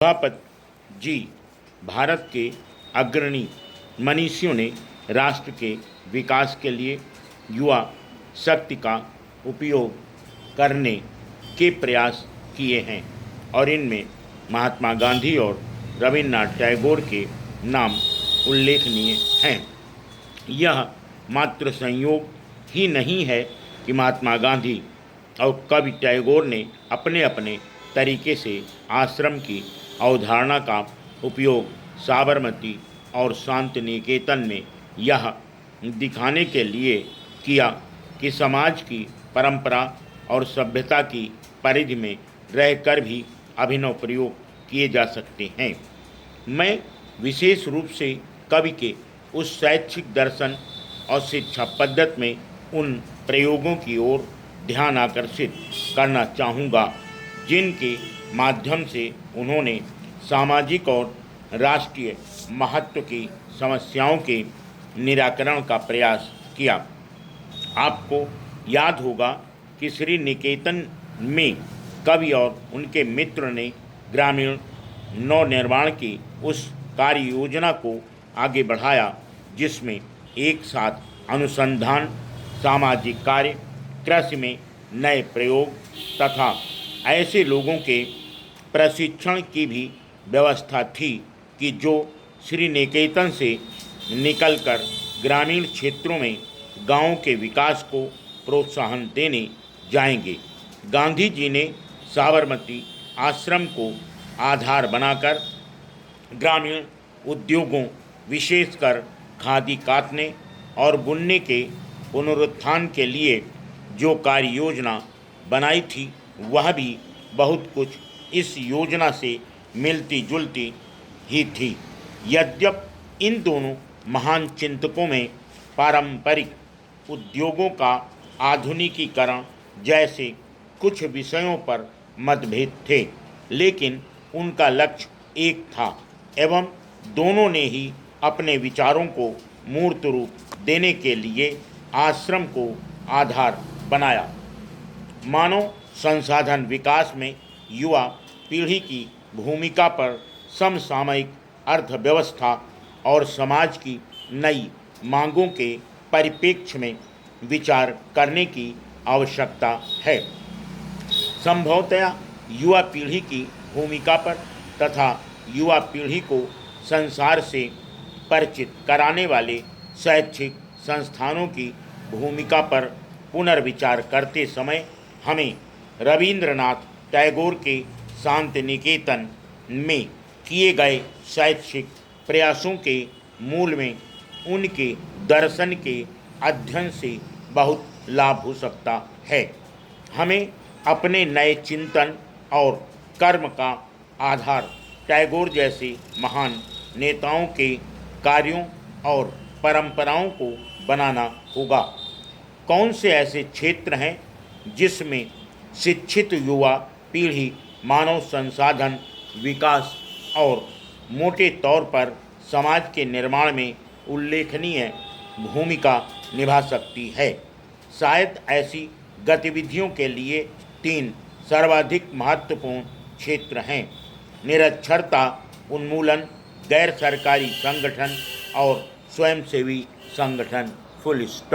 सभापति जी भारत के अग्रणी मनीषियों ने राष्ट्र के विकास के लिए युवा शक्ति का उपयोग करने के प्रयास किए हैं और इनमें महात्मा गांधी और रविन्द्रनाथ टैगोर के नाम उल्लेखनीय हैं। यह मात्र संयोग ही नहीं है कि महात्मा गांधी और कवि टैगोर ने अपने अपने तरीके से आश्रम की अवधारणा का उपयोग साबरमती और शांति निकेतन में यह दिखाने के लिए किया कि समाज की परंपरा और सभ्यता की परिधि में रहकर भी अभिनव प्रयोग किए जा सकते हैं। मैं विशेष रूप से कवि के उस शैक्षिक दर्शन और शिक्षा पद्धति में उन प्रयोगों की ओर ध्यान आकर्षित करना चाहूँगा जिनके माध्यम से उन्होंने सामाजिक और राष्ट्रीय महत्व की समस्याओं के निराकरण का प्रयास किया। आपको याद होगा कि श्री निकेतन में कवि और उनके मित्र ने ग्रामीण नवनिर्माण की उस कार्य योजना को आगे बढ़ाया जिसमें एक साथ अनुसंधान, सामाजिक कार्य, कृषि में नए प्रयोग तथा ऐसे लोगों के प्रशिक्षण की भी व्यवस्था थी कि जो श्री निकेतन से निकलकर ग्रामीण क्षेत्रों में गांवों के विकास को प्रोत्साहन देने जाएंगे। गांधी जी ने साबरमती आश्रम को आधार बनाकर ग्रामीण उद्योगों, विशेषकर खादी काटने और बुनने के पुनरुत्थान के लिए जो कार्य योजना बनाई थी वह भी बहुत कुछ इस योजना से मिलती जुलती ही थी। यद्यपि इन दोनों महान चिंतकों में पारंपरिक उद्योगों का आधुनिकीकरण जैसे कुछ विषयों पर मतभेद थे, लेकिन उनका लक्ष्य एक था एवं दोनों ने ही अपने विचारों को मूर्त रूप देने के लिए आश्रम को आधार बनाया। मानव संसाधन विकास में युवा पीढ़ी की भूमिका पर समसामयिक अर्थव्यवस्था और समाज की नई मांगों के परिप्रेक्ष्य में विचार करने की आवश्यकता है। संभवतया युवा पीढ़ी की भूमिका पर तथा युवा पीढ़ी को संसार से परिचित कराने वाले शैक्षिक संस्थानों की भूमिका पर पुनर्विचार करते समय हमें रविन्द्रनाथ टैगोर के शांति निकेतन में किए गए शैक्षिक प्रयासों के मूल में उनके दर्शन के अध्ययन से बहुत लाभ हो सकता है। हमें अपने नए चिंतन और कर्म का आधार टैगोर जैसे महान नेताओं के कार्यों और परंपराओं को बनाना होगा। कौन से ऐसे क्षेत्र हैं जिसमें शिक्षित युवा पीढ़ी मानव संसाधन विकास और मोटे तौर पर समाज के निर्माण में उल्लेखनीय भूमिका निभा सकती है। शायद ऐसी गतिविधियों के लिए 3 सर्वाधिक महत्वपूर्ण क्षेत्र हैं: निरक्षरता उन्मूलन, गैर सरकारी संगठन और स्वयंसेवी संगठन। Full stop.